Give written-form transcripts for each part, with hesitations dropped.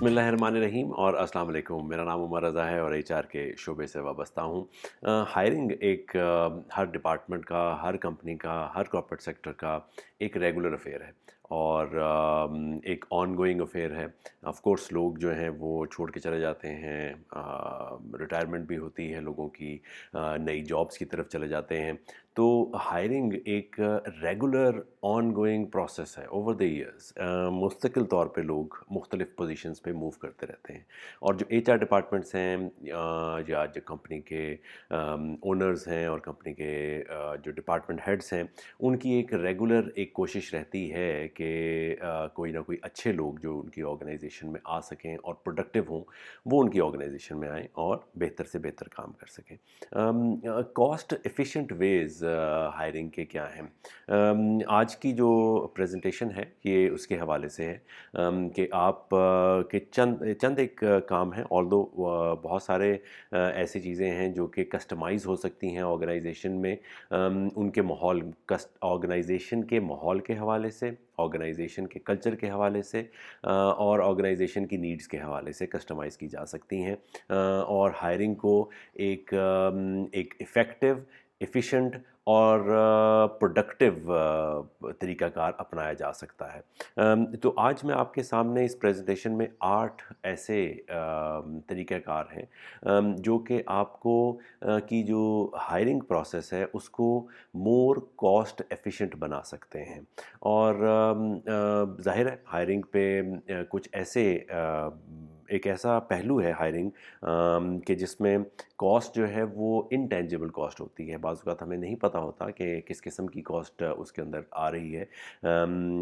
बिस्मिल्लाहिर्रहमानिर्रहीम और अस्सलाम वालेकुम। मेरा नाम उमर रज़ा है और एचआर के शोबे से वाबस्ता हूँ। हायरिंग एक हर डिपार्टमेंट का, हर कंपनी का, हर कॉर्पोरेट सेक्टर का एक रेगुलर अफ़ेयर है और एक ऑनगोइंग अफ़ेयर है। ऑफ़ कोर्स लोग जो हैं वो छोड़ के चले जाते हैं, रिटायरमेंट भी होती है लोगों की, नई जॉब्स की तरफ चले जाते हैं। तो हायरिंग एक रेगुलर ऑनगोइंग प्रोसेस है ओवर द ईयर्स। मुस्तकिल तौर पे लोग मुख्तलिफ पोजीशंस पे मूव करते रहते हैं और जो एचआर डिपार्टमेंट्स हैं या जो कंपनी के ओनर्स हैं और कंपनी के जो डिपार्टमेंट हेड्स हैं, उनकी एक रेगुलर एक कोशिश रहती है कि कोई ना कोई अच्छे लोग जो उनकी ऑर्गेनाइजेशन में आ सकें और प्रोडक्टिव हों, वो उनकी ऑर्गेनाइजेशन में आएँ और बेहतर से बेहतर काम कर सकें। कॉस्ट एफिशिएंट वेज़ हायरिंग के क्या हैं? आज की जो प्रेजेंटेशन है ये उसके हवाले से है कि आप के चंद चंद एक काम है, ऑल्दो बहुत सारे ऐसी चीज़ें हैं जो कि कस्टमाइज़ हो सकती हैं ऑर्गेनाइजेशन में, उनके माहौल ऑर्गेनाइजेशन के माहौल के हवाले से, ऑर्गेनाइजेशन के कल्चर के हवाले से और ऑर्गेनाइजेशन की नीड्स के हवाले से कस्टमाइज़ की जा सकती हैं। और हायरिंग को एक इफ़ेक्टिव, एफिशिएंट और प्रोडक्टिव तरीक़ाकार अपनाया जा सकता है। तो आज मैं आपके सामने इस प्रेजेंटेशन में 8 ऐसे तरीक़ाकार हैं जो कि आपको की जो हायरिंग प्रोसेस है उसको मोर कॉस्ट एफिशिएंट बना सकते हैं। और ज़ाहिर है हायरिंग पे कुछ ऐसे एक ऐसा पहलू है हायरिंग कि जिसमें कॉस्ट जो है वो इनटेंजिबल कॉस्ट होती है। बाज़ औक़ात हमें नहीं पता होता कि किस किस्म की कॉस्ट उसके अंदर आ रही है।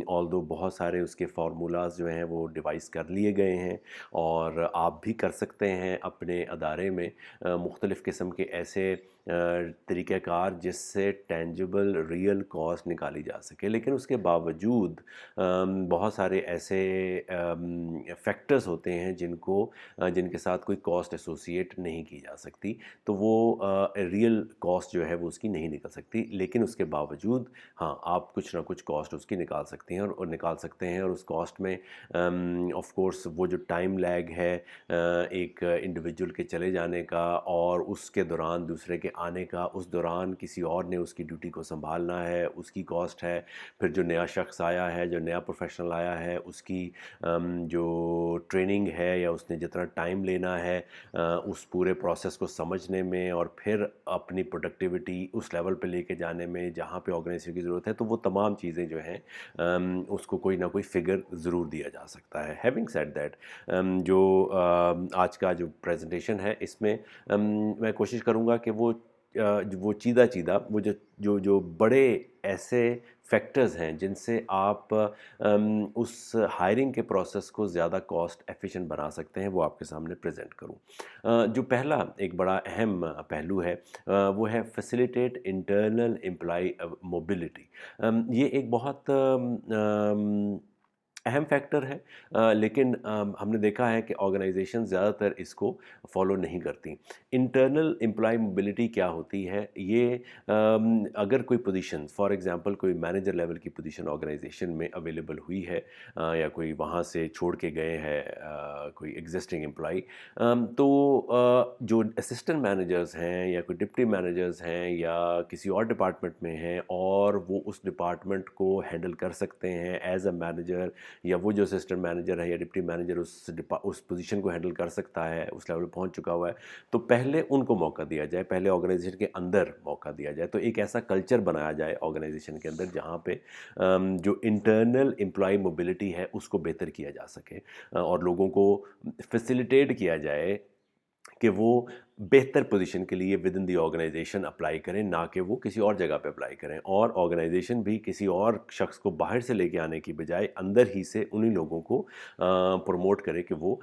ऑल्दो बहुत सारे उसके फ़ॉर्मूलाज़ जो हैं वो डिवाइस कर लिए गए हैं और आप भी कर सकते हैं अपने अदारे में मुख्तलिफ़ किस्म के ऐसे तरीक़ाकार जिससे टेंजिबल रियल कॉस्ट निकाली जा सके। लेकिन उसके बावजूद बहुत सारे ऐसे फैक्टर्स होते हैं जिनके साथ कोई कॉस्ट एसोसिएट नहीं की जा सकती, तो वो रियल कॉस्ट जो है वो उसकी नहीं निकल सकती। लेकिन उसके बावजूद हाँ, आप कुछ ना कुछ कॉस्ट उसकी निकाल सकती हैं और निकाल सकते हैं। और उस कॉस्ट में ऑफ़ कोर्स वो जो टाइम लैग है एक इंडिविजुअल के चले जाने का और उसके दौरान दूसरे के आने का, उस दौरान किसी और ने उसकी ड्यूटी को संभालना है, उसकी कॉस्ट है। फिर जो नया शख्स आया है, जो नया प्रोफेशनल आया है, उसकी जो ट्रेनिंग है या उसने जितना टाइम लेना है उस पूरे प्रोसेस को समझने में और फिर अपनी प्रोडक्टिविटी उस लेवल पे लेके जाने में जहाँ पे ऑर्गेनाइजेशन की ज़रूरत है, तो वो तमाम चीज़ें जो हैं उसको कोई ना कोई फ़िगर ज़रूर दिया जा सकता है। हैविंग सेड दैट, जो आज का जो प्रेजेंटेशन है इसमें मैं कोशिश करूँगा कि वो चीदा-चीदा वो जो जो जो बड़े ऐसे फैक्टर्स हैं जिनसे आप उस हायरिंग के प्रोसेस को ज़्यादा कॉस्ट एफिशिएंट बना सकते हैं, वो आपके सामने प्रेज़ेंट करूँ। जो पहला एक बड़ा अहम पहलू है वो है फैसिलिटेट इंटरनल एम्प्लॉयी मोबिलिटी। ये एक बहुत अहम फैक्टर है, लेकिन हमने देखा है कि ऑर्गेनाइजेशन ज़्यादातर इसको फॉलो नहीं करती। इंटरनल एम्प्लॉयी मोबिलिटी क्या होती है? ये अगर कोई पोजीशन फॉर एग्जांपल कोई मैनेजर लेवल की पोजीशन ऑर्गेनाइजेशन में अवेलेबल हुई है या कोई वहाँ से छोड़ के गए हैं कोई एग्जिस्टिंग एम्प्लॉई, तो जो असिस्टेंट मैनेजर्स हैं या कोई डिप्टी मैनेजर्स हैं या किसी और डिपार्टमेंट में हैं और वो उस डिपार्टमेंट को हैंडल कर सकते हैं एज अ मैनेजर, या वो जो असिस्टेंट मैनेजर है या डिप्टी मैनेजर उस पोजीशन को हैंडल कर सकता है, उस लेवल पे पहुंच चुका हुआ है, तो पहले उनको मौका दिया जाए, पहले ऑर्गेनाइजेशन के अंदर मौका दिया जाए। तो एक ऐसा कल्चर बनाया जाए ऑर्गेनाइजेशन के अंदर जहाँ पे जो इंटरनल एम्प्लॉय मोबिलिटी है उसको बेहतर किया जा सके और लोगों को फैसिलिटेट किया जाए कि वो बेहतर पोजीशन के लिए within the organization apply करें, ना कि वो किसी और जगह पे अप्लाई करें। और ऑर्गेनाइजेशन भी किसी और शख्स को बाहर से लेके आने की बजाय अंदर ही से उन्हीं लोगों को प्रमोट करे कि वो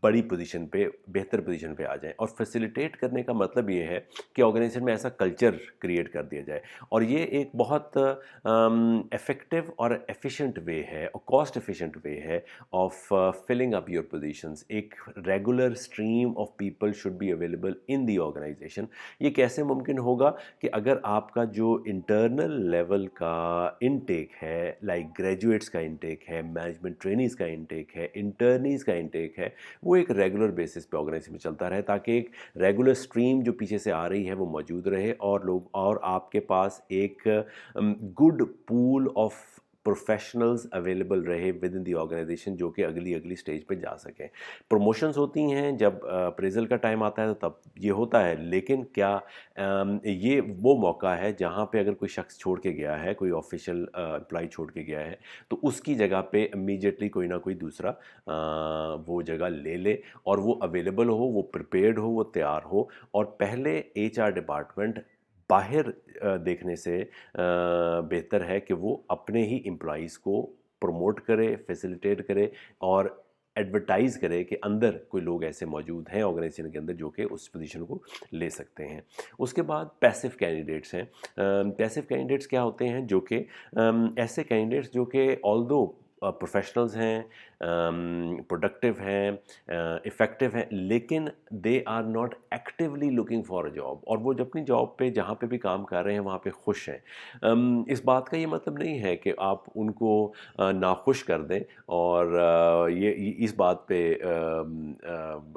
बड़ी पोजीशन पे, बेहतर पोजीशन पे आ जाएँ। और फैसिलिटेट करने का मतलब ये है कि ऑर्गेनाइजेशन में ऐसा कल्चर क्रिएट कर दिया जाए। और ये एक बहुत इफ़ेक्टिव और एफिशिएंट वे है और कॉस्ट एफिशिएंट वे है of filling up your positions. एक regular stream of people should be available in the organisation. ये कैसे मुमकिन होगा कि अगर आपका जो इंटरनल लेवल का इनटेक है, लाइक ग्रेजुएट्स का इनटेक है, मैनेजमेंट ट्रेनीज़ का इनटेक है, इंटर्नीज़ का इनटेक है, वो एक रेगुलर बेसिस पे ऑर्गेनाइजेशन में चलता रहे, ताकि एक रेगुलर स्ट्रीम जो पीछे से आ रही है वो मौजूद रहे, और लोग और आपके पास एक good pool of professionals available रहे विद इन दी ऑर्गेनाइजेशन, जो कि अगली अगली स्टेज पे जा सकें। प्रमोशंस होती हैं जब अप्रेजल का टाइम आता है, तो तब ये होता है, लेकिन क्या ये वो मौका है जहाँ पे अगर कोई शख्स छोड़ के गया है, कोई ऑफिशियल एम्प्लॉय छोड़ के गया है, तो उसकी जगह पे इमीडिएटली कोई ना कोई दूसरा वो जगह ले ले, और वो अवेलेबल हो, वो प्रिपेयर्ड हो, वो तैयार हो। और पहले एचआर डिपार्टमेंट बाहर देखने से बेहतर है कि वो अपने ही एम्प्लॉइज़ को प्रमोट करे, फैसिलिटेट करे, और एडवर्टाइज़ करे कि अंदर कोई लोग ऐसे मौजूद हैं ऑर्गेनाइजेशन के अंदर जो कि उस पोजीशन को ले सकते हैं। उसके बाद पैसिव कैंडिडेट्स हैं। पैसिव कैंडिडेट्स क्या होते हैं? जो कि ऐसे कैंडिडेट्स जो कि ऑल्दो प्रोफेशनल्स हैं, प्रोडक्टिव हैं, इफ़ेक्टिव हैं, लेकिन they are not actively looking for a job, और वो अपनी जॉब पे जहाँ पे भी काम कर रहे हैं वहाँ पे खुश हैं। इस बात का ये मतलब नहीं है कि आप उनको नाखुश कर दें, और ये इस बात पे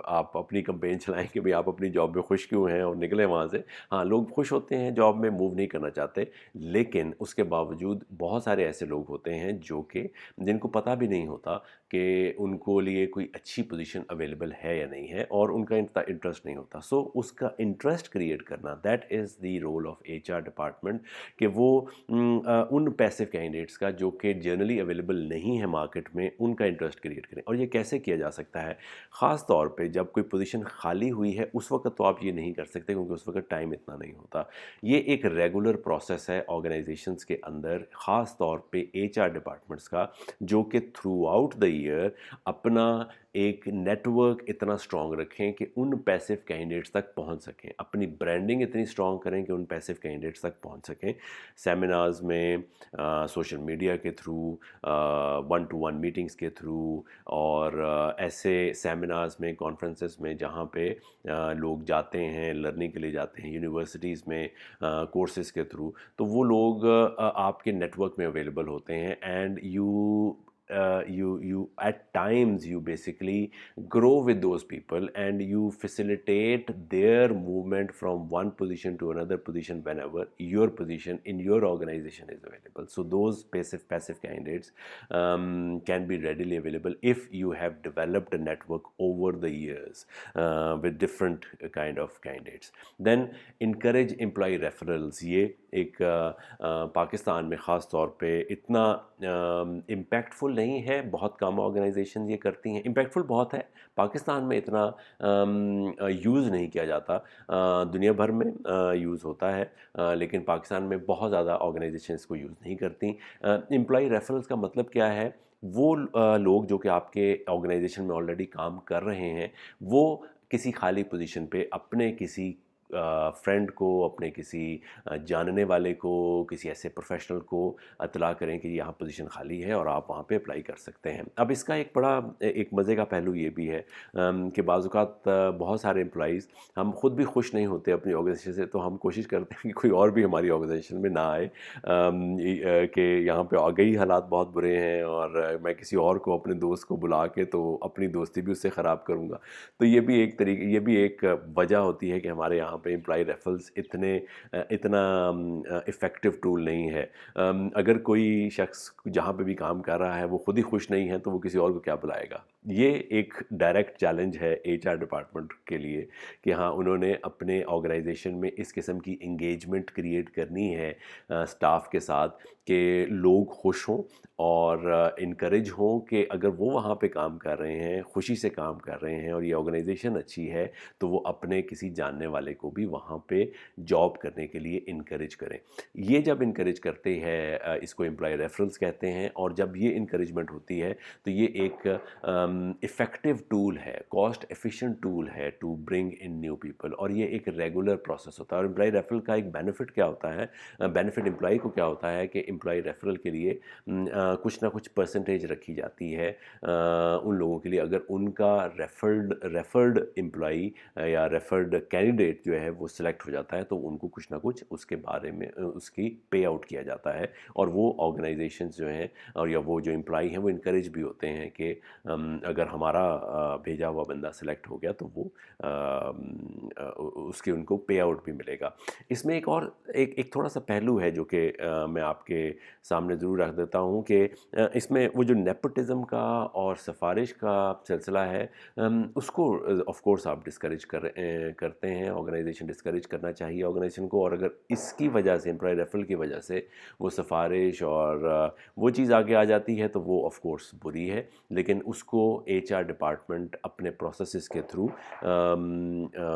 आप अपनी कंपेन चलाएं कि भाई आप अपनी जॉब में खुश क्यों हैं और निकलें वहाँ से। हाँ, लोग खुश होते हैं, जॉब में मूव नहीं करना चाहते, लेकिन उसके बावजूद बहुत सारे ऐसे लोग होते हैं जो कि जिनको पता भी नहीं होता कि उनको लिए कोई अच्छी पोजीशन अवेलेबल है या नहीं है, और उनका इतना इंटरेस्ट नहीं होता। सो उसका इंटरेस्ट क्रिएट करना, that is the role of HR department, कि वो उन पैसिव कैंडिडेट्स का जो कि जनरली अवेलेबल नहीं है मार्केट में, उनका इंटरेस्ट क्रिएट करें। और ये कैसे किया जा सकता है? ख़ास तौर पे जब कोई पोजीशन खाली हुई है, उस वक्त तो आप ये नहीं कर सकते, क्योंकि उस वक्त टाइम इतना नहीं होता। ये एक रेगुलर प्रोसेस है ऑर्गेनाइजेशंस के अंदर, ख़ास तौर पे एचआर डिपार्टमेंट्स का, जो कि थ्रू आउट द ईयर अपना एक नेटवर्क इतना स्ट्रॉन्ग रखें कि उन पैसिव कैंडिडेट्स तक पहुंच सकें, अपनी ब्रांडिंग इतनी स्ट्रॉन्ग करें कि उन पैसिव कैंडिडेट्स तक पहुंच सकें, सेमिनार्स में, सोशल मीडिया के through, one two one meetings के थ्रू, और ऐसे सेमिनार्स में, कॉन्फ्रेंसेस में जहां पे लोग जाते हैं, लर्निंग के लिए जाते हैं, यूनिवर्सिटीज़ में कोर्सेज़ के थ्रू, तो वो लोग आपके नेटवर्क में अवेलेबल होते हैं, and you at times you basically grow with those people, and you facilitate their movement from one position to another position whenever your position in your organization is available. So those passive candidates can be readily available if you have developed a network over the years with different kind of candidates. Then encourage employee referrals. ये एक पाकिस्तान में ख़ास तौर पे इतना impactful नहीं है, बहुत कम ऑर्गेनाइजेशन ये करती हैं। इम्पैक्टफुल बहुत है, पाकिस्तान में इतना यूज़ नहीं किया जाता, दुनिया भर में यूज़ होता है, लेकिन पाकिस्तान में बहुत ज़्यादा ऑर्गेनाइजेशन इसको यूज़ नहीं करती। एम्प्लॉई रेफरल्स का मतलब क्या है? वो लोग जो कि आपके ऑर्गेनाइजेशन में ऑलरेडी काम कर रहे हैं, वो किसी खाली पोजीशन पे अपने किसी फ्रेंड को, अपने किसी जानने वाले को, किसी ऐसे प्रोफेशनल को इत्तला करें कि यहाँ पोजीशन खाली है और आप वहाँ पे अप्लाई कर सकते हैं। अब इसका एक बड़ा एक मज़े का पहलू ये भी है कि बाज़ औक़ात बहुत सारे एम्प्लॉइज़, हम खुद भी खुश नहीं होते अपनी ऑर्गेनाइजेशन से, तो हम कोशिश करते हैं कि कोई और भी हमारी ऑर्गेनाइजेशन में ना आए, कि यहाँ पे आ गई हालात बहुत बुरे हैं और मैं किसी और को, अपने दोस्त को बुला के तो अपनी दोस्ती भी उससे ख़राब करूँगा। तो ये भी एक वजह होती है कि हमारे यहाँ पे एम्प्लॉई रेफरल्स इतना इफ़ेक्टिव टूल नहीं है। अगर कोई शख्स जहाँ पे भी काम कर रहा है वो खुद ही खुश नहीं है, तो वो किसी और को क्या बुलाएगा? ये एक डायरेक्ट चैलेंज है एचआर डिपार्टमेंट के लिए कि हाँ, उन्होंने अपने ऑर्गेनाइजेशन में इस किस्म की एंगेजमेंट क्रिएट करनी है स्टाफ के साथ कि लोग खुश हों और इनकरेज हों कि अगर वो वहाँ पे काम कर रहे हैं, खुशी से काम कर रहे हैं और ये ऑर्गेनाइजेशन अच्छी है, तो वो अपने किसी जानने वाले को भी वहाँ पे जॉब करने के लिए इनकरेज करें। ये जब इनकरेज करते हैं इसको एम्प्लॉय रेफरल्स कहते हैं, और जब ये इनकरेजमेंट होती है तो ये एक इफ़ेक्टिव टूल है, कॉस्ट एफिशिएंट टूल है to bring in new people, और ये एक रेगुलर प्रोसेस होता है। और एम्प्लॉय रेफरल का एक बेनिफिट क्या होता है, बेनिफिट एम्प्लॉय को क्या होता है कि एम्प्लॉय रेफरल के लिए कुछ ना कुछ परसेंटेज रखी जाती है उन लोगों के लिए, अगर उनका रेफर्ड एम्प्लॉई या रेफर्ड कैंडिडेट जो है वो सिलेक्ट हो जाता है तो उनको कुछ ना कुछ उसके बारे में उसकी पे आउट किया जाता है। और वो ऑर्गेनाइजेशंस जो हैं और या वो जो एम्प्लॉई हैं वो इनकरेज भी होते हैं कि अगर हमारा भेजा हुआ बंदा सिलेक्ट हो गया तो वो उसके उनको पे आउट भी मिलेगा। इसमें एक और एक थोड़ा सा पहलू है जो कि मैं आपके सामने ज़रूर रख देता हूँ कि इसमें वो जो नेपोटिज़्म का और सिफारिश का सिलसिला है उसको ऑफ कोर्स आप करते हैं, ऑर्गेनाइजेशन डिस्करेज करना चाहिए ऑर्गेनाइजेशन को। और अगर इसकी वजह से एम्प्लॉय रेफरल की वजह से वो सिफारिश और वो चीज़ आगे आ जाती है तो वो ऑफ कोर्स बुरी है, लेकिन उसको एचआर डिपार्टमेंट अपने प्रोसेसेस के थ्रू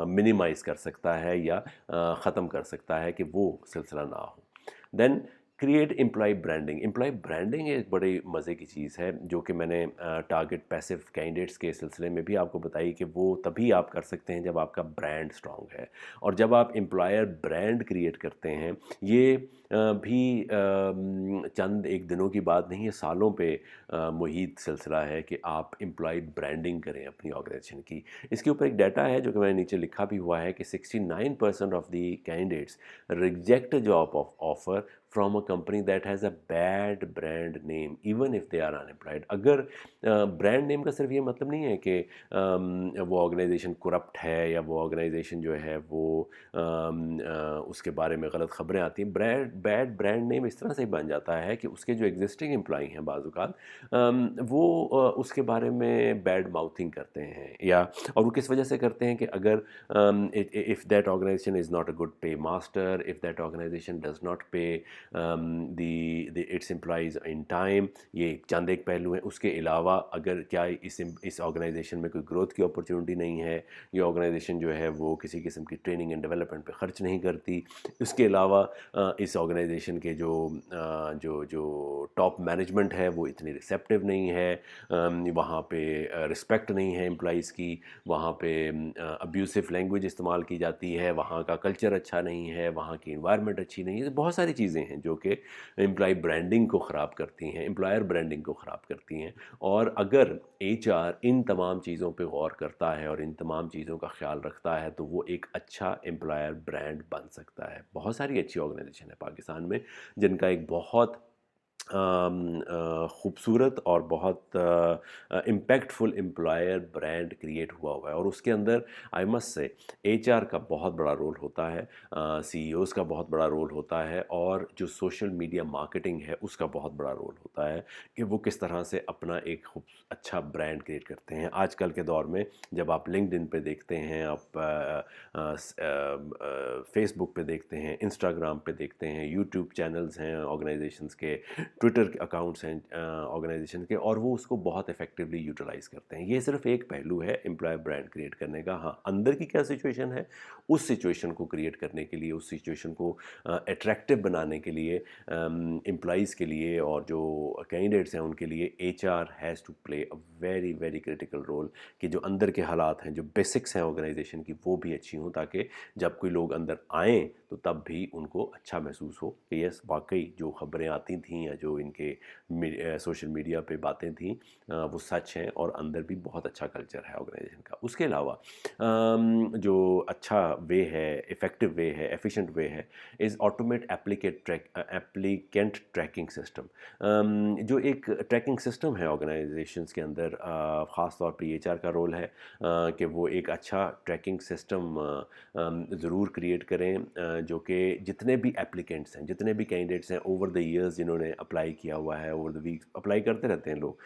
मिनिमाइज़ कर सकता है या ख़त्म कर सकता है कि वो सिलसिला ना हो। देन क्रिएट एम्प्लॉय ब्रांडिंग एक बड़ी मज़े की चीज़ है जो कि मैंने टारगेट पैसिव कैंडिडेट्स के सिलसिले में भी आपको बताई कि वो तभी आप कर सकते हैं जब आपका ब्रांड स्ट्रॉन्ग है। और जब आप एम्प्लॉयर ब्रांड क्रिएट करते हैं, ये भी चंद एक दिनों की बात नहीं है, सालों पे मुहित सिलसिला है कि आप एम्प्लॉय ब्रांडिंग करें अपनी ऑर्गेनाइजेशन की। इसके ऊपर एक डाटा है जो कि मैंने नीचे लिखा भी हुआ है कि 69% of the candidates reject job offer from a company that has a bad brand name even if they are unemployed. अगर ब्रांड नेम का सिर्फ ये मतलब नहीं है कि वो ऑर्गेनाइजेशन करप्ट है या वो ऑर्गेनाइजेशन जो है वो उसके बारे में गलत खबरें आती हैं। बैड ब्रांड नेम इस तरह से बन जाता है कि उसके जो एग्जिस्टिंग एम्प्लॉई हैं बाज़-औक़ात वो उसके बारे में बैड माउथिंग करते हैं, या और वो किस वजह से करते हैं कि अगर if that organisation is not a good pay master, if that organisation does not pay the its employees in time, ये चंद एक पहलू हैं। उसके अलावा अगर क्या इस ऑर्गेनाइजेशन में कोई ग्रोथ की अपॉर्चुनिटी नहीं है, ये ऑर्गेनाइजेशन जो है वो किसी किस्म की ट्रेनिंग एंड डेवलपमेंट पे खर्च नहीं करती। इसके अलावा इस ऑर्गेनाइजेशन के जो टॉप मैनेजमेंट है वो इतनी रिसेप्टिव नहीं है, वहाँ पे रिस्पेक्ट नहीं है एम्प्लॉइज़ की, वहाँ पे अब्यूसिव लैंग्वेज इस्तेमाल की जाती है, वहाँ का कल्चर अच्छा नहीं है, वहाँ की एनवायरनमेंट अच्छी नहीं है। बहुत सारी चीज़ें हैं जो कि एम्प्लॉय ब्रांडिंग को ख़राब करती हैं, एम्प्लॉयर ब्रांडिंग को ख़राब करती हैं। और अगर एचआर इन तमाम चीज़ों पे गौर करता है और इन तमाम चीज़ों का ख़्याल रखता है तो वो एक अच्छा एम्प्लॉयर ब्रांड बन सकता है। बहुत सारी अच्छी ऑर्गेनाइजेशन है पाकिस्तान में जिनका एक बहुत खूबसूरत और बहुत इम्पैक्टफुल एम्प्लॉयर ब्रांड क्रिएट हुआ है, और उसके अंदर आई मस्ट से एचआर का बहुत बड़ा रोल होता है, सीईओज़ का बहुत बड़ा रोल होता है, और जो सोशल मीडिया मार्केटिंग है उसका बहुत बड़ा रोल होता है कि वो किस तरह से अपना एक खूब अच्छा ब्रांड क्रिएट करते हैं। आजकल के दौर में जब आप लिंक्डइन पे देखते हैं, आप फेसबुक पे देखते हैं, इंस्टाग्राम पे देखते हैं, यूट्यूब चैनल्स हैं ऑर्गेनाइजेशंस के, ट्विटर के अकाउंट्स हैं ऑर्गेनाइजेशन के, और वो उसको बहुत इफेक्टिवली यूटिलाइज़ करते हैं। ये सिर्फ एक पहलू है एम्प्लॉय ब्रांड क्रिएट करने का। हाँ, अंदर की क्या सिचुएशन है, उस सिचुएशन को क्रिएट करने के लिए, उस सिचुएशन को अट्रैक्टिव बनाने के लिए एम्प्लॉइज़ के लिए और जो कैंडिडेट्स हैं उनके लिए HR has to play a very very critical role कि जो अंदर के हालात हैं, जो बेसिक्स हैं ऑर्गेनाइजेशन की, वो भी अच्छी हों, ताकि जब कोई लोग अंदर आएँ तो तब भी उनको अच्छा महसूस हो कि यस वाकई जो खबरें आती थीं या जो इनके सोशल मीडिया पे बातें थीं वो सच हैं, और अंदर भी बहुत अच्छा कल्चर है ऑर्गेनाइजेशन का। उसके अलावा जो अच्छा वे है, इफ़ेक्टिव वे है, एफिशिएंट वे है, is automate applicant tracking system. जो एक ट्रैकिंग सिस्टम है ऑर्गेनाइजेशंस के अंदर, ख़ास तौर पे एचआर का रोल है कि वो एक अच्छा ट्रैकिंग सिस्टम ज़रूर क्रिएट करें जो कि जितने भी एप्लीकेंट्स हैं, जितने भी कैंडिडेट्स हैं ओवर द ईयर्स जिन्होंने अप्लाई किया हुआ है, ओवर द वीक्स अप्लाई करते रहते हैं लोग,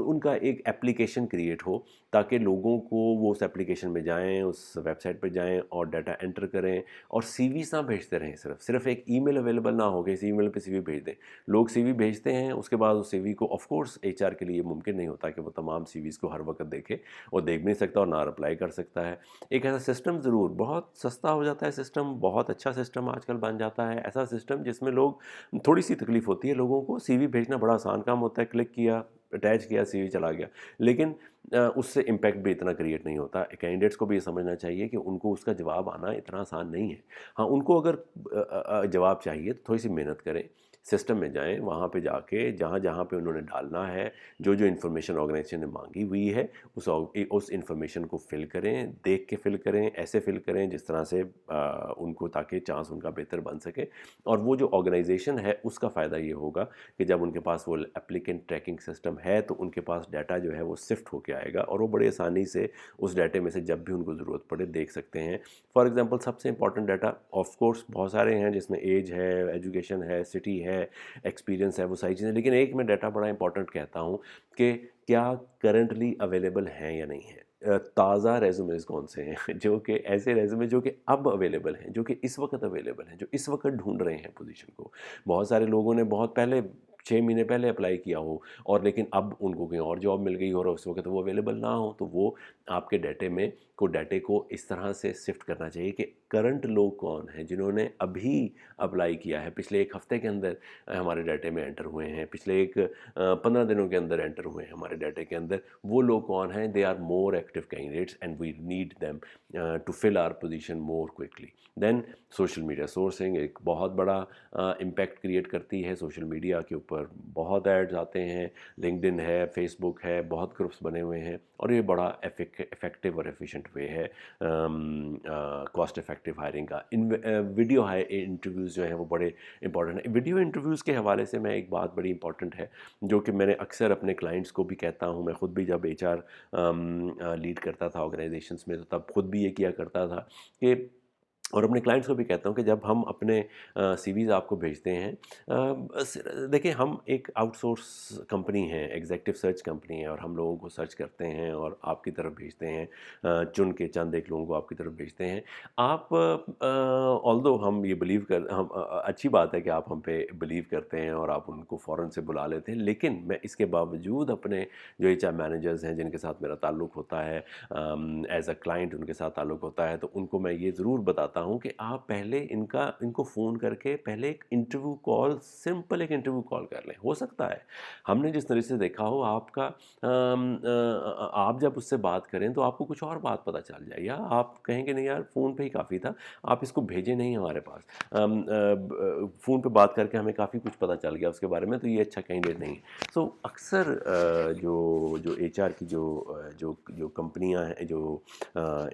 उनका एक एप्लीकेशन क्रिएट हो ताकि लोगों को वो उस एप्लीकेशन में जाएँ, उस वेबसाइट पे जाएँ और डाटा एंटर करें और सीवीज़ ना भेजते रहें सिर्फ़ एक ईमेल अवेलेबल ना हो कि इस ईमेल पे सीवी भेज दें। लोग सीवी भेजते हैं, उसके बाद उस सीवी को ऑफ़ कोर्स एचआर के लिए मुमकिन नहीं होता कि वो तमाम सीवीज़ को हर वक़्त देखे, वो देख भी नहीं सकता और ना रिप्लाई कर सकता है। एक ऐसा सिस्टम ज़रूर बहुत सस्ता हो जाता है सिस्टम, बहुत अच्छा सिस्टम आजकल बन जाता है, ऐसा सिस्टम जिसमें लोग थोड़ी-सी तकलीफ़ होती है लोगों को, सीवी भेजना बड़ा आसान काम होता है, क्लिक किया, अटैच किया, सीवी चला गया। लेकिन उससे इम्पैक्ट भी इतना क्रिएट नहीं होता। कैंडिडेट्स को भी ये समझना चाहिए कि उनको उसका जवाब आना इतना आसान नहीं है। हाँ, उनको अगर जवाब चाहिए तो थोड़ी-सी मेहनत करें, सिस्टम में जाएँ, वहाँ पे जाके जहाँ-जहाँ पे उन्होंने डालना है, जो-जो इन्फॉर्मेशन ऑर्गेनाइज़ेशन ने माँगी हुई है, उस इन्फॉर्मेशन को फ़िल करें, देख के फ़िल करें, ऐसे फ़िल करें जिस तरह से उनको ताकि चांस उनका बेहतर बन सके और वो जो ऑर्गेनाइज़ेशन है उसका फ़ायदा ये होगा कि जब उनके पास वो एप्लीकेंट ट्रैकिंग सिस्टम है तो उनके पास डाटा जो है वो सिफ्ट होके आएगा और वो बड़ी आसानी से उस डाटे में से जब भी उनको ज़रूरत पड़े देख सकते हैं। फॉर एग्जांपल सबसे इंपॉर्टेंट डाटा ऑफ कोर्स बहुत सारे हैं जिसमें एज है, एजुकेशन है, सिटी है, एक्सपीरियंस है, वो सारी चीज़ें, लेकिन एक मैं डाटा बड़ा इंपॉर्टेंट कहता हूँ कि क्या करंटली अवेलेबल हैं या नहीं है। ताज़ा रेज़्यूमेज़ कौन से हैं जो कि ऐसे रेज़्यूमे जो कि अब अवेलेबल हैं, जो कि इस वक़्त अवेलेबल हैं, जो इस वक़्त ढूँढ रहे हैं पोज़ीशन को। बहुत सारे लोगों ने बहुत पहले 6 महीने पहले अप्लाई किया हो और लेकिन अब उनको कहीं और जॉब मिल गई हो और उस वक़्त वो अवेलेबल ना हो, तो वो आपके डाटे को इस तरह से सिफ्ट करना चाहिए कि करंट लोग कौन हैं जिन्होंने अभी अप्लाई किया है, पिछले 1 हफ़्ते के अंदर हमारे डाटे में एंटर हुए हैं, पिछले 15 दिनों के अंदर एंटर हुए हैं हमारे डाटे के अंदर, वो लोग कौन हैं? They are more active candidates and we need them to fill our position more quickly. Then social media sourcing एक बहुत बड़ा इम्पैक्ट क्रिएट करती है। सोशल मीडिया के ऊपर बहुत एड्स आते हैं, लिंक्डइन है, फेसबुक है, बहुत ग्रुप्स बने हुए हैं और ये बड़ा इफ़ेक्टिव और एफिशिएंट वे है कॉस्ट इफ़ेक्टिव हायरिंग का। वीडियो इंटरव्यूज़ जो हैं वो बड़े इंपॉर्टेंट हैं। वीडियो इंटरव्यूज़ के हवाले से मैं एक बात बड़ी इंपॉर्टेंट है जो कि मैंने अक्सर अपने क्लाइंट्स को भी कहता हूँ, मैं खुद भी जब एचआर लीड करता था ऑर्गेनाइजेशंस में तो तब खुद भी ये किया करता था कि और अपने क्लाइंट्स को भी कहता हूँ कि जब हम अपने सीवीज़ आपको भेजते हैं, देखिए हम एक आउटसोर्स कंपनी है, एग्जीक्यूटिव सर्च कंपनी है और हम लोगों को सर्च करते हैं और आपकी तरफ भेजते हैं, चुन के चंद एक लोगों को आपकी तरफ भेजते हैं। आप ऑल्दो हम ये बिलीव कर हम अच्छी बात है कि आप हम पे बिलीव करते हैं और आप उनको फ़ौरन से बुला लेते हैं, लेकिन मैं इसके बावजूद अपने जो एचआर मैनेजर्स हैं जिनके साथ मेरा ताल्लुक़ होता है, एज़ अ क्लाइंट उनके साथ ताल्लुक़ होता है, तो उनको मैं ये ज़रूर बताता हूँ कि आप पहले इनको फ़ोन करके पहले एक इंटरव्यू कॉल, सिंपल एक इंटरव्यू कॉल कर लें। हो सकता है हमने जिस तरह से देखा हो आपका आप जब उससे बात करें तो आपको कुछ और बात पता चल जाए या आप कहें कि नहीं यार फ़ोन पे ही काफ़ी था, आप इसको भेजें नहीं हमारे पास। फ़ोन पे बात करके हमें काफ़ी कुछ पता चल गया उसके बारे में, तो ये अच्छा कैंडिडेट नहीं है। सो अक्सर जो एचआर की जो कंपनियाँ हैं, जो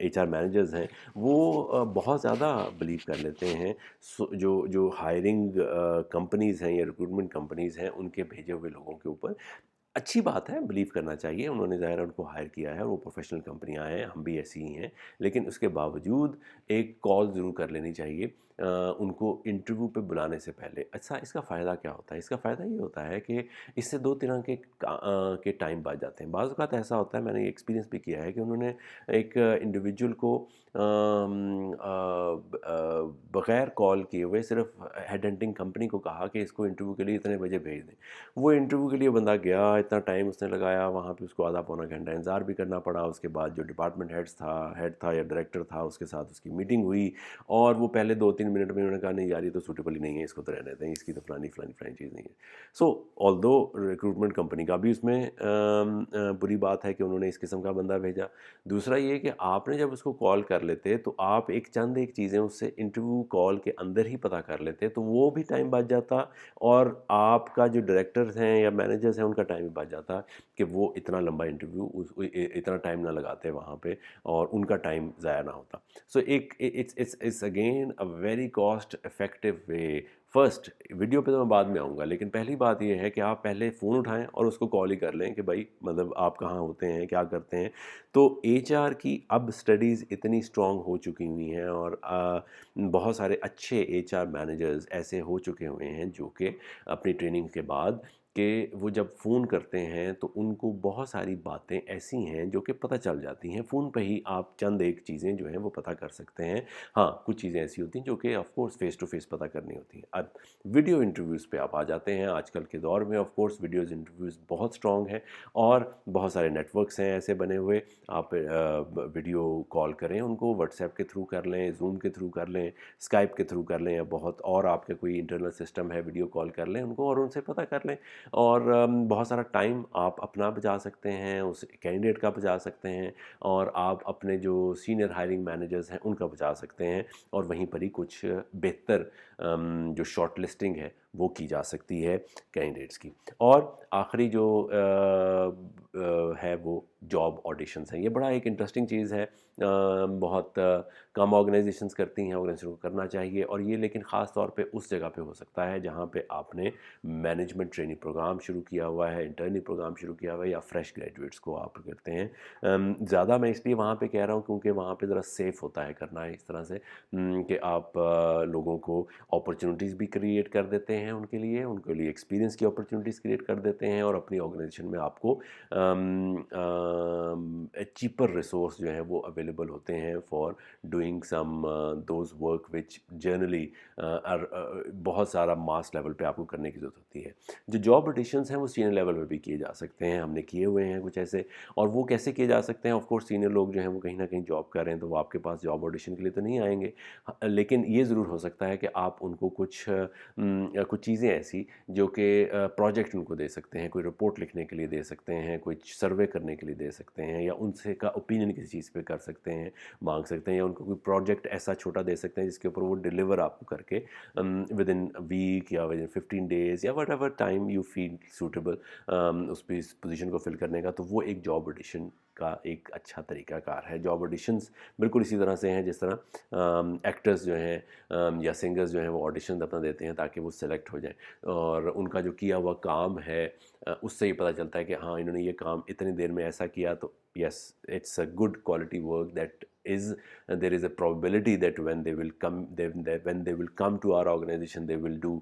एचआर मैनेजर्स हैं, वो बहुत ज़्यादा बिलीव कर लेते हैं जो हायरिंग कंपनीज़ हैं या रिक्रूटमेंट कंपनीज़ हैं उनके भेजे हुए लोगों के ऊपर। अच्छी बात है, बिलीव करना चाहिए, उन्होंने ज़ाहिर है उनको हायर किया है और वो प्रोफेशनल कंपनियां हैं, हम भी ऐसी ही हैं, लेकिन उसके बावजूद एक कॉल ज़रूर कर लेनी चाहिए उनको इंटरव्यू पे बुलाने से पहले। अच्छा, इसका फ़ायदा क्या होता है? इसका फ़ायदा ये होता है कि इससे 2 तरह के टाइम बच जाते हैं। बाज़ औक़ात ऐसा होता है, मैंने ये एक्सपीरियंस भी किया है कि उन्होंने एक इंडिविजुअल को बग़ैर कॉल किए हुए सिर्फ़ हेडहंटिंग कंपनी को कहा कि इसको इंटरव्यू के लिए इतने बजे भेज दें। वो इंटरव्यू के लिए बंदा गया, इतना टाइम उसने लगाया, वहाँ पे उसको आधा पौना घंटा इंतज़ार भी करना पड़ा। उसके बाद जो डिपार्टमेंट हेड था या डायरेक्टर था, उसके साथ उसकी मीटिंग हुई और वो पहले 2-3 मिनट में उन्होंने कहा नहीं यार ये तो सूटेबल ही नहीं है, इसको तो रहने दें, इसकी तो फलानी चीज़ नहीं है। सो ऑल्दो रिक्रूटमेंट कंपनी का भी उसमें बुरी बात है कि उन्होंने इस किस्म का बंदा भेजा। दूसरा ये कि आपने जब उसको कॉल कर लेते तो आप एक चीज़ें उससे इंटरव्यू कॉल के अंदर ही पता कर लेते तो वो भी टाइम बच जाता और आपका जो डायरेक्टर्स हैं या मैनेजर्स हैं उनका टाइम भी बच जाता कि वो इतना लंबा इंटरव्यू इतना टाइम ना लगाते वहाँ पे और उनका टाइम ज़ाया ना होता। सो एक it's again a very cost effective way. First video पे तो मैं बाद में आऊँगा, लेकिन पहली बात ये है कि आप पहले फ़ोन उठाएँ और उसको कॉल ही कर लें कि भाई मतलब आप कहाँ होते हैं, क्या करते हैं। तो एचआर की अब स्टडीज़ इतनी स्ट्रॉन्ग हो चुकी हुई हैं और बहुत सारे अच्छे एचआर मैनेजर्स ऐसे हो चुके हुए हैं जो कि अपनी ट्रेनिंग के बाद कि वो जब फ़ोन करते हैं तो उनको बहुत सारी बातें ऐसी हैं जो कि पता चल जाती हैं। फ़ोन पे ही आप चंद एक चीज़ें जो हैं वो पता कर सकते हैं। हाँ, कुछ चीज़ें ऐसी होती हैं जो कि of course face to face पता करनी होती हैं। अब वीडियो इंटरव्यूज़ पे आप आ जाते हैं। आजकल के दौर में ऑफ़ कोर्स वीडियोज़ इंटरव्यूज़ बहुत स्ट्रॉन्ग हैं और बहुत सारे नेटवर्क्स हैं ऐसे बने हुए। आप वीडियो कॉल करें उनको, व्हाट्सएप के थ्रू कर लें, ज़ूम के थ्रू कर लें, स्काइप के थ्रू कर लें, या बहुत और आपका कोई इंटरनल सिस्टम है, वीडियो कॉल कर लें उनको और उनसे पता कर लें। और बहुत सारा टाइम आप अपना बचा सकते हैं, उस कैंडिडेट का बचा सकते हैं, और आप अपने जो सीनियर हायरिंग मैनेजर्स हैं उनका बचा सकते हैं, और वहीं पर ही कुछ बेहतर जो शॉर्ट लिस्टिंग है वो की जा सकती है कैंडिडेट्स की। और आखिरी जो है वो जॉब ऑडिशंस हैं। ये बड़ा एक इंटरेस्टिंग चीज़ है। बहुत कम ऑर्गेनाइजेशंस करती हैं, ऑर्गेनाइजेशन को करना चाहिए, और ये लेकिन ख़ास तौर पे उस जगह पे हो सकता है जहाँ पे आपने मैनेजमेंट ट्रेनिंग प्रोग्राम शुरू किया हुआ है, इंटर्नी प्रोग्राम शुरू किया हुआ है, या फ्रेश ग्रेजुएट्स को आप करते हैं। ज़्यादा मैं इसलिए वहाँ पे कह रहा हूँ क्योंकि वहाँ पे ज़रा सेफ़ होता है करना इस तरह से, कि आप लोगों को अपॉर्चुनिटीज़ भी क्रिएट कर देते हैं उनके लिए एक्सपीरियंस की अपॉर्चुनिटीज़ क्रिएट कर देते हैं, और अपनी ऑर्गेनाइजेशन में आपको चीपर रिसोर्स जो हैं वो अवेलेबल होते हैं for doing some those work which generally बहुत सारा मास लेवल पे आपको करने की ज़रूरत होती है। जो जॉब ऑडिशंस हैं वो सीनियर लेवल पे भी किए जा सकते हैं, हमने किए हुए हैं कुछ ऐसे। और वो कैसे किए जा सकते हैं, ऑफ कोर्स सीनियर लोग जो हैं वो कहीं ना कहीं जॉब कर रहे हैं, तो वो आपके पास जॉब ऑडिशन के लिए तो नहीं आएंगे। लेकिन ये ज़रूर हो सकता है कि आप उनको कुछ चीज़ें ऐसी जो कि प्रोजेक्ट उनको दे सकते हैं, कोई रिपोर्ट लिखने के लिए दे सकते हैं, कोई सर्वे करने के लिए दे सकते हैं, या उनसे का ओपिनियन किसी चीज़ पे कर सकते हैं, मांग सकते हैं, या उनको कोई प्रोजेक्ट ऐसा छोटा दे सकते हैं जिसके ऊपर वो डिलीवर आपको करके विद इन वीक या विद इन 15 डेज़ या what ever time you feel suitable उस पोजीशन को फिल करने का, तो वो एक जॉब ऑडिशन का एक अच्छा तरीक़ाकार है। जॉब ऑडिशंस बिल्कुल इसी तरह से हैं जिस तरह एक्टर्स जो हैं या सिंगर्स जो हैं वो ऑडिशन अपना देते हैं ताकि वो सेलेक्ट हो जाएं, और उनका जो किया हुआ काम है उससे ही पता चलता है कि हाँ इन्होंने ये काम इतनी देर में ऐसा किया, तो yes, it's a good quality work that is there is a probability that when they will come to our organization they will do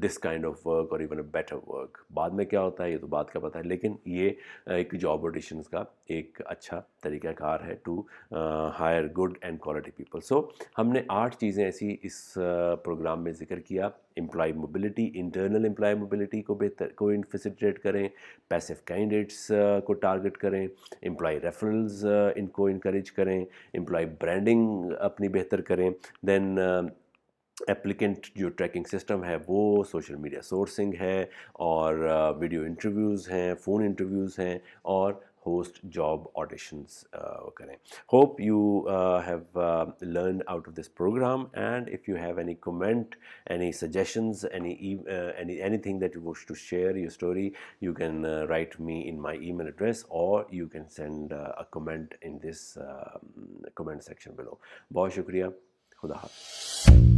this kind of work or even a better work. बाद में क्या होता है ये तो बात का पता है, लेकिन ये एक जॉब ऑडिशंस का एक अच्छा तरीक़ाकार है to hire good and quality people. So हमने 8 चीज़ें ऐसी इस प्रोग्राम में ज़िक्र किया। Employee mobility, internal employee mobility को बेहतर को फैसिलिटेट करें, पैसिव कैंडिडेट्स को टारगेट करें, एम्प्लॉय रेफरल्स इनको इंकरेज करें, एम्प्लॉय ब्रांडिंग अपनी बेहतर करें, देन एप्लीकेंट जो ट्रैकिंग सिस्टम है वो सोशल मीडिया सोर्सिंग है, और वीडियो इंटरव्यूज़ हैं, फ़ोन इंटरव्यूज़ हैं, और होस्ट जॉब ऑडिशंस करें। Hope you have learned out of this program, and if you have any comment, any suggestions, anything that you wish to share your story, you can write me in my email address, or you can send a comment in this comment section below. बहुत शुक्रिया, खुदा हाफ़िज़।